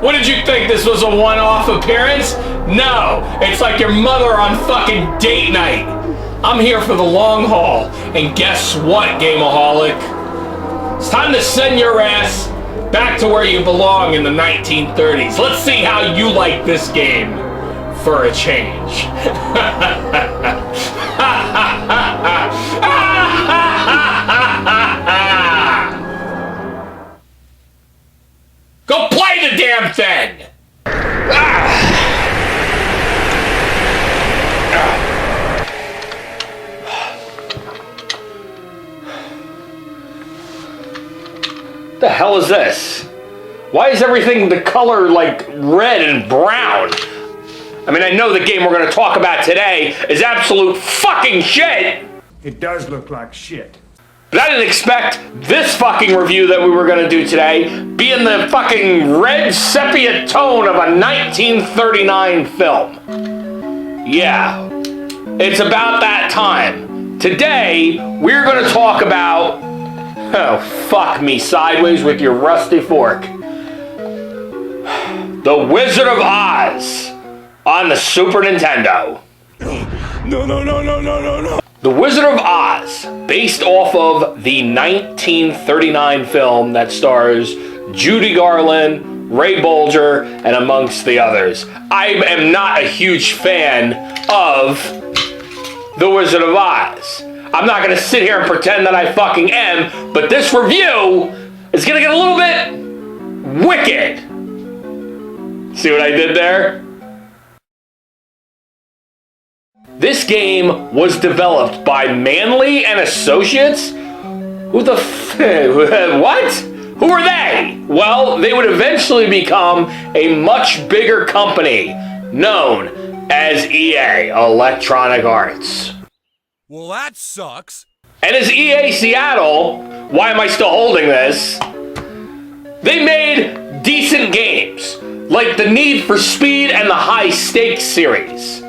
What did you think, this was a one-off appearance? No, it's like your mother on fucking date night. I'm here for the long haul, and guess what, Gameaholic? It's time to send your ass back to where you belong in the 1930s. Let's see how you like this game for a change. Go play the damn thing! What the hell is this? Why is everything the color like red and brown? I mean, I know the game we're going to talk about today is absolute fucking shit. It does look like shit. But I didn't expect this fucking review that we were going to do today be in the fucking red sepia tone of a 1939 film. Yeah, it's about that time. Today, we're going to talk about... Oh, fuck me sideways with your rusty fork. The Wizard of Oz on the Super Nintendo. No. The Wizard of Oz, based off of the 1939 film that stars Judy Garland, Ray Bolger, and amongst the others. I am not a huge fan of The Wizard of Oz. I'm not going to sit here and pretend that I fucking am, but this review is going to get a little bit wicked. See what I did there? This game was developed by Manley and Associates? Who the what? Who are they? Well, they would eventually become a much bigger company known as EA, Electronic Arts. Well, that sucks. And as EA Seattle, why am I still holding this? They made decent games, like the Need for Speed and the High Stakes series.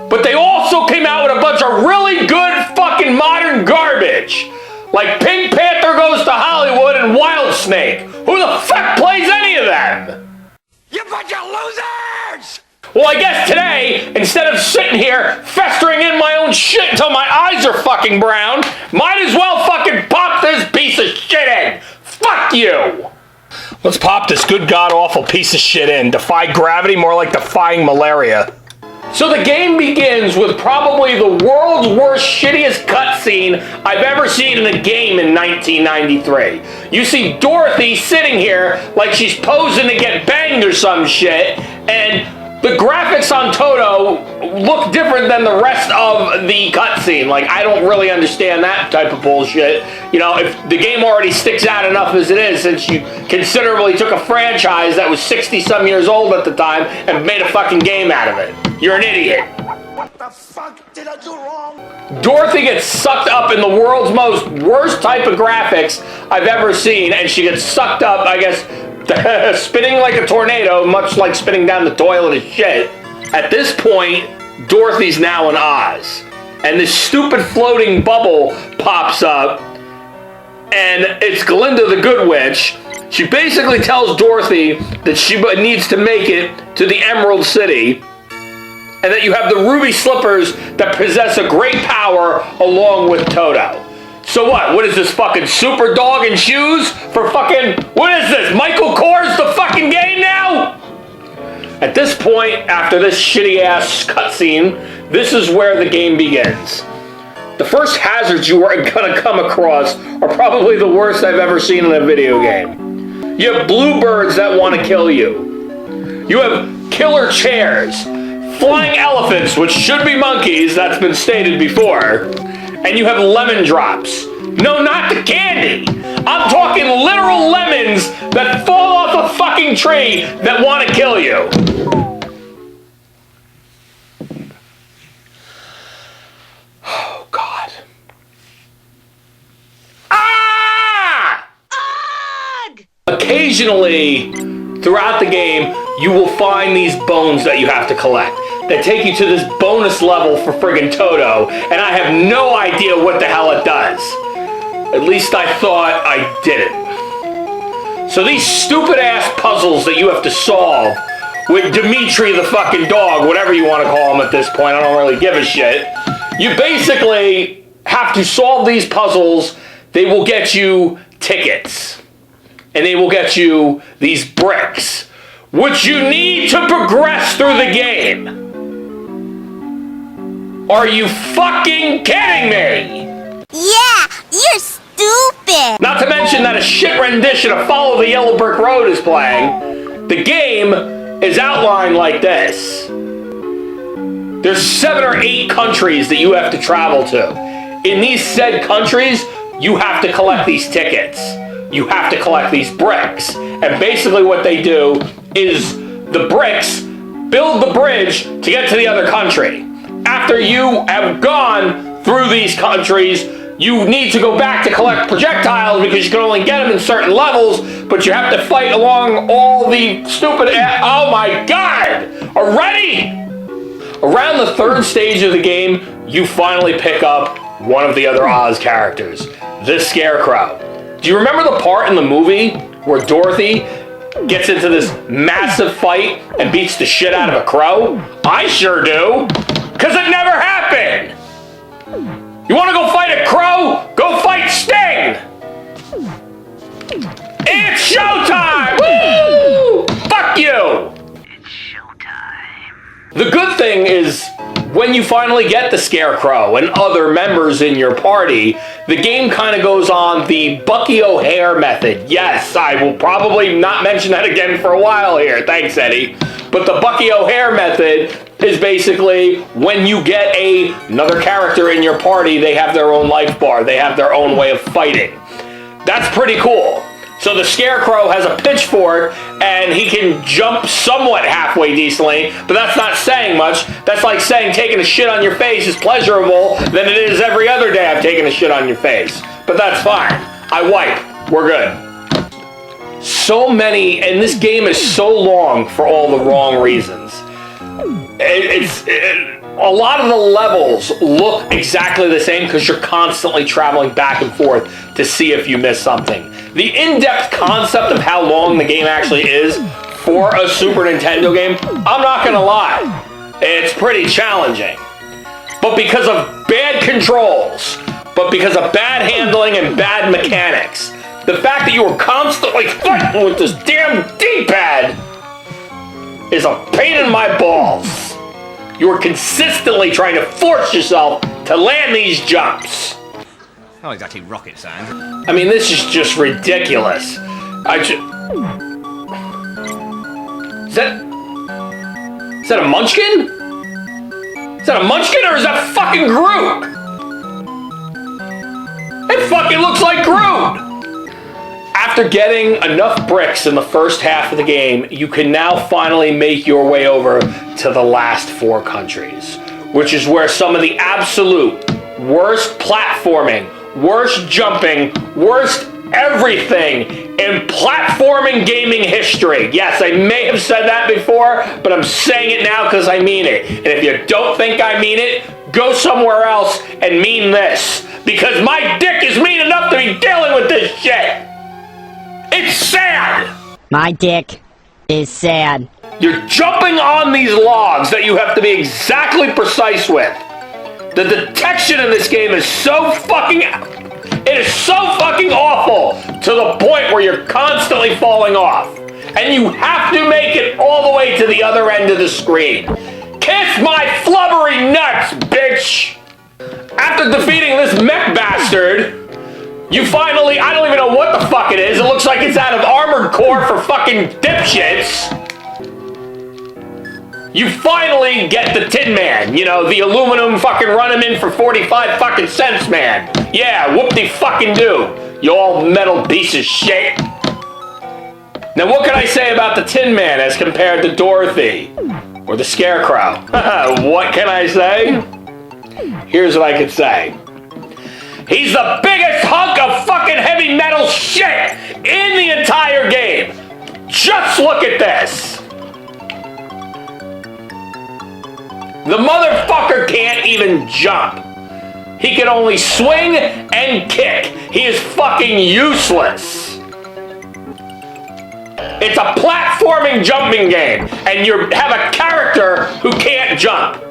But they also came out with a bunch of really good fucking modern garbage, like Pink Panther Goes to Hollywood and Wild Snake. Who the fuck plays any of them? You bunch of losers! Well, I guess today, instead of sitting here festering in my own shit until my eyes are fucking brown, might as well fucking pop this piece of shit in. Fuck you! Let's pop this good god-awful piece of shit in. Defy gravity, more like defying malaria. So the game begins with probably the world's worst, shittiest cutscene I've ever seen in a game in 1993. You see Dorothy sitting here like she's posing to get banged or some shit, and the graphics on Toto look different than the rest of the cutscene. Like, I don't really understand that type of bullshit. You know, if the game already sticks out enough as it is, since you considerably took a franchise that was 60-some years old at the time and made a fucking game out of it. You're an idiot. What the fuck did I do wrong? Dorothy gets sucked up in the world's most worst type of graphics I've ever seen, and she gets sucked up, I guess, spinning like a tornado, much like spinning down the toilet of shit. At this point, Dorothy's now in Oz, and this stupid floating bubble pops up, and it's Glinda the Good Witch. She basically tells Dorothy that she needs to make it to the Emerald City, and that you have the ruby slippers that possess a great power along with Toto. So what? What is this fucking Super Dog and Shoes for fucking... What is this? Michael Kors the fucking game now? At this point, after this shitty ass cutscene, this is where the game begins. The first hazards you are gonna come across are probably the worst I've ever seen in a video game. You have bluebirds that want to kill you. You have killer chairs, flying elephants, which should be monkeys, that's been stated before, and you have lemon drops. No, not the candy. I'm talking literal lemons that fall off a fucking tree that want to kill you. Oh, God. Ah! Ugh! Occasionally, throughout the game, you will find these bones that you have to collect that take you to this bonus level for friggin' Toto, and I have no idea what the hell it does. At least I thought I didn't. So these stupid ass puzzles that you have to solve with Dimitri the fucking dog, whatever you want to call him at this point, I don't really give a shit. You basically have to solve these puzzles. They will get you tickets. And they will get you these bricks, which you need to progress through the game. Are you fucking kidding me? Yeah, you're stupid. Not to mention that a shit rendition of Follow the Yellow Brick Road is playing. The game is outlined like this. There's 7 or 8 countries that you have to travel to. In these said countries, you have to collect these tickets. You have to collect these bricks. And basically what they do is the bricks build the bridge to get to the other country. After you have gone through these countries, you need to go back to collect projectiles because you can only get them in certain levels, but you have to fight along all the stupid... Oh my god! Already? Around the 3rd stage of the game, you finally pick up one of the other Oz characters, the Scarecrow. Do you remember the part in the movie where Dorothy gets into this massive fight and beats the shit out of a crow? I sure do, because it never happened! You want to go fight a crow? Go fight Sting! It's showtime! Woo! Fuck you! It's showtime. The good thing is, when you finally get the Scarecrow and other members in your party, the game kind of goes on the Bucky O'Hare method. Yes, I will probably not mention that again for a while here. Thanks, Eddie. But the Bucky O'Hare method is basically when you get another character in your party, they have their own life bar. They have their own way of fighting. That's pretty cool. So the Scarecrow has a pitchfork, and he can jump somewhat halfway decently, but that's not saying much. That's like saying taking a shit on your face is pleasurable than it is every other day I've taken a shit on your face. But that's fine. I wipe. We're good. So many, and this game is so long for all the wrong reasons. A lot of the levels look exactly the same because you're constantly traveling back and forth to see if you miss something. The in-depth concept of how long the game actually is for a Super Nintendo game, I'm not gonna lie, it's pretty challenging. But because of bad controls, but because of bad handling and bad mechanics, the fact that you were constantly fighting with this damn D-pad is a pain in my balls. You were consistently trying to force yourself to land these jumps. Not exactly rocket science. I mean, this is just ridiculous. Is that a Munchkin? Is that a Munchkin or is that fucking Groot? It fucking looks like Groot! After getting enough bricks in the first half of the game, you can now finally make your way over to the last 4 countries, which is where some of the absolute worst platforming, worst jumping, worst everything in platforming gaming history. Yes, I may have said that before, but I'm saying it now because I mean it. And if you don't think I mean it, go somewhere else and mean this, because my dick is mean enough to be dealing with this shit. It's sad! My dick is sad. You're jumping on these logs that you have to be exactly precise with. The detection in this game is so fucking... It is so fucking awful to the point where you're constantly falling off. And you have to make it all the way to the other end of the screen. Kiss my flubbery nuts, bitch! After defeating this mech bastard... You finally, I don't even know what the fuck it is. It looks like it's out of Armored Core for fucking dipshits. You finally get the Tin Man. You know, the aluminum fucking run him in for 45 fucking cents man. Yeah, whoop-de-fucking-do. You all metal piece of shit. Now what can I say about the Tin Man as compared to Dorothy? Or the Scarecrow? What can I say? Here's what I could say. He's the biggest hunk of fucking heavy metal shit in the entire game. Just look at this. The motherfucker can't even jump. He can only swing and kick. He is fucking useless. It's a platforming jumping game, and you have a character who can't jump.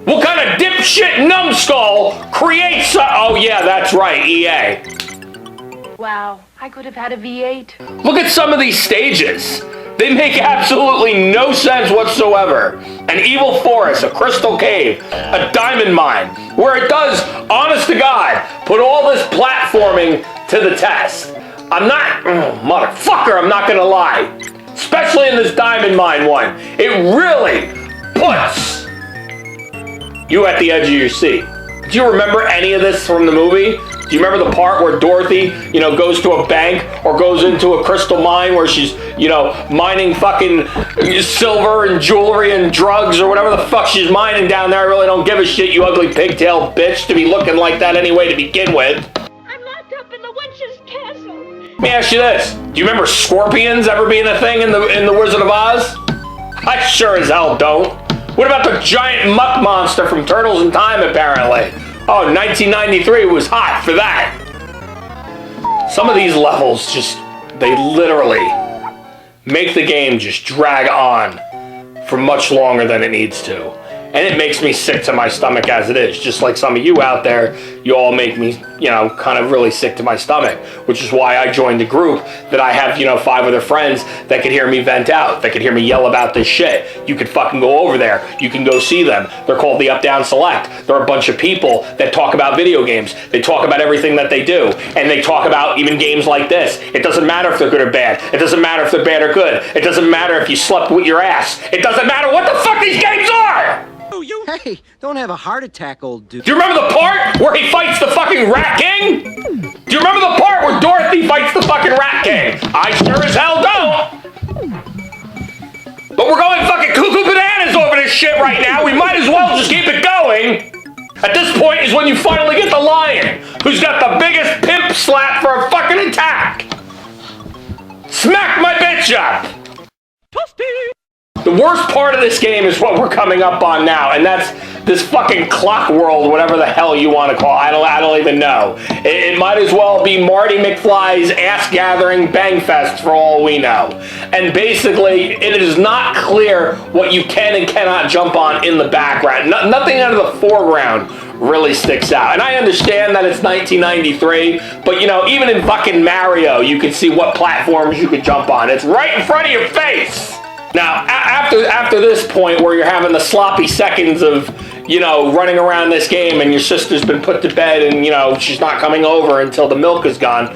What kind of dipshit numbskull creates oh yeah, that's right, EA. Wow, I could have had a V8. Look at some of these stages. They make absolutely no sense whatsoever. An evil forest, a crystal cave, a diamond mine, where it does, honest to God, put all this platforming to the test. I'm not, motherfucker, I'm not gonna lie. Especially in this diamond mine one. It really puts you at the edge of your seat. Do you remember any of this from the movie? Do you remember the part where Dorothy, goes to a bank or goes into a crystal mine where she's, mining fucking silver and jewelry and drugs or whatever the fuck she's mining down there? I really don't give a shit, you ugly pigtail bitch, to be looking like that anyway to begin with. I'm locked up in the witch's castle. Let me ask you this. Do you remember scorpions ever being a thing in the Wizard of Oz? I sure as hell don't. What about the giant muck monster from Turtles in Time, apparently? Oh, 1993 was hot for that. Some of these levels they literally make the game just drag on for much longer than it needs to. And it makes me sick to my stomach as it is. Just like some of you out there, you all make me, kind of really sick to my stomach. Which is why I joined a group that I have, 5 other friends that could hear me vent out. That could hear me yell about this shit. You could fucking go over there. You can go see them. They're called the UpDownSelect. They're a bunch of people that talk about video games. They talk about everything that they do. And they talk about even games like this. It doesn't matter if they're good or bad. It doesn't matter if they're bad or good. It doesn't matter if you slept with your ass. It doesn't matter what the fuck these games are! Hey, don't have a heart attack, old dude. Do you remember the part where he fights the fucking Rat King? Do you remember the part where Dorothy fights the fucking Rat King? I sure as hell don't. But we're going fucking cuckoo bananas over this shit right now. We might as well just keep it going. At this point is when you finally get the lion, who's got the biggest pimp slap for a fucking attack. Smack my bitch up. The worst part of this game is what we're coming up on now, and that's this fucking clock world, whatever the hell you want to call it. I don't even know. It might as well be Marty McFly's ass-gathering bang fest for all we know. And basically, it is not clear what you can and cannot jump on in the background. Nothing out of the foreground really sticks out. And I understand that it's 1993, but even in fucking Mario, you can see what platforms you could jump on. It's right in front of your face. Now, after this point where you're having the sloppy seconds of, running around this game and your sister's been put to bed and, she's not coming over until the milk is gone.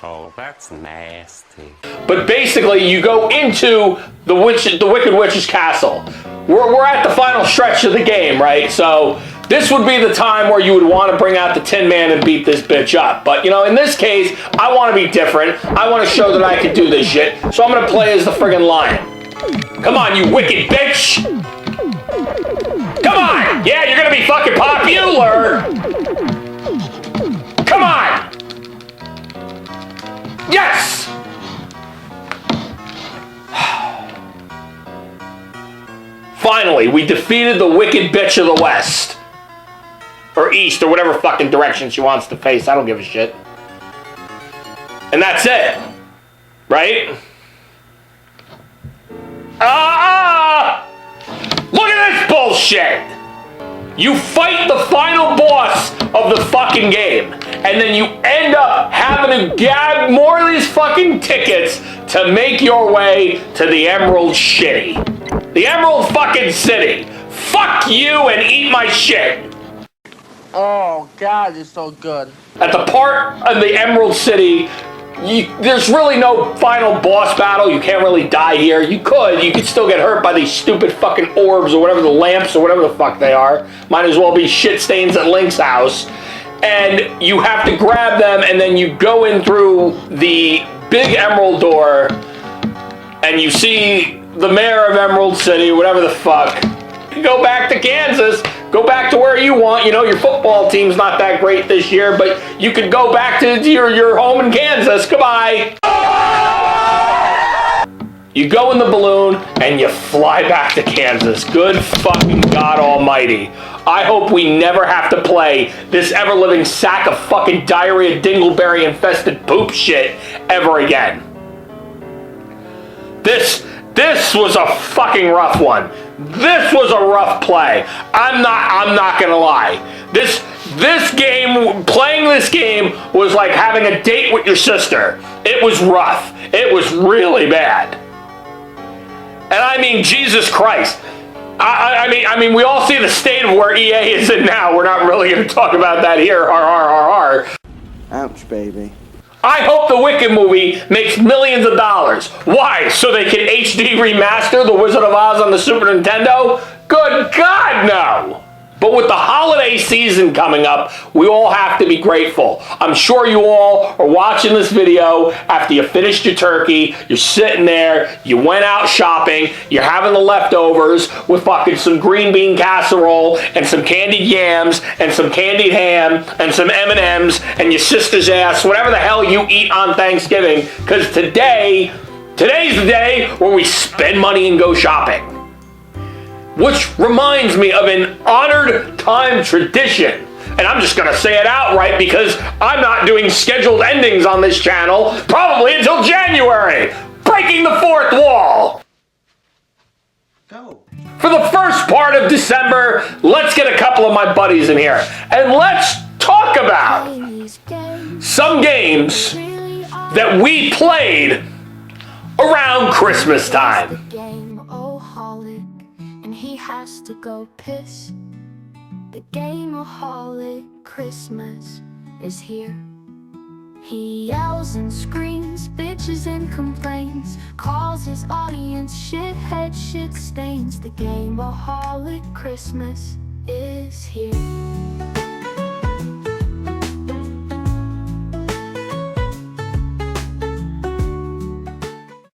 Oh, that's nasty. But basically, you go into the Wicked Witch's castle. We're at the final stretch of the game, right? So this would be the time where you would want to bring out the Tin Man and beat this bitch up. But, in this case, I want to be different. I want to show that I can do this shit. So I'm going to play as the friggin' lion. Come on, you wicked bitch! Come on! Yeah, you're gonna be fucking popular! Come on! Yes! Finally, we defeated the wicked bitch of the West. Or East, or whatever fucking direction she wants to face. I don't give a shit. And that's it. Right? Look at this bullshit! You fight the final boss of the fucking game, and then you end up having to gab more of these fucking tickets to make your way to the Emerald Shitty. The Emerald fucking City. Fuck you and eat my shit. Oh God, it's so good. At the part of the Emerald City, there's really no final boss battle. You can't really die here. You could still get hurt by these stupid fucking orbs or whatever, the lamps or whatever the fuck they are. Might as well be shit stains at Link's house. And you have to grab them, and then you go in through the big emerald door, and you see the mayor of Emerald City, whatever the fuck. You go back to Kansas. Go back to where you want. Your football team's not that great this year, but you could go back to your home in Kansas. Goodbye. You go in the balloon and you fly back to Kansas. Good fucking God almighty. I hope we never have to play this ever-living sack of fucking diarrhea dingleberry-infested poop shit ever again. This was a fucking rough one. This was a rough play. I'm not gonna lie. This game, playing this game was like having a date with your sister. It was rough. It was really bad. And I mean, Jesus Christ. I mean, we all see the state of where EA is in now. We're not really going to talk about that here. Ouch, baby. I hope the Wicked movie makes millions of dollars. Why? So they can HD remaster The Wizard of Oz on the Super Nintendo? Good God, no! But with the holiday season coming up, we all have to be grateful. I'm sure you all are watching this video after you finished your turkey, you're sitting there, you went out shopping, you're having the leftovers with fucking some green bean casserole and some candied yams and some candied ham and some M&Ms and your sister's ass, whatever the hell you eat on Thanksgiving, because today's the day where we spend money and go shopping. Which reminds me of an honored time tradition. And I'm just gonna say it outright because I'm not doing scheduled endings on this channel, probably until January. Breaking the fourth wall. Go. For the first part of December, let's get a couple of my buddies in here. And let's talk about some games that we played around Christmas time. GAME-O-HOLIC, and he has to go piss. The GAME-O-HOLIC Christmas is here. He yells and screams, bitches and complains, calls his audience shithead shit stains. The GAME-O-HOLIC Christmas is here.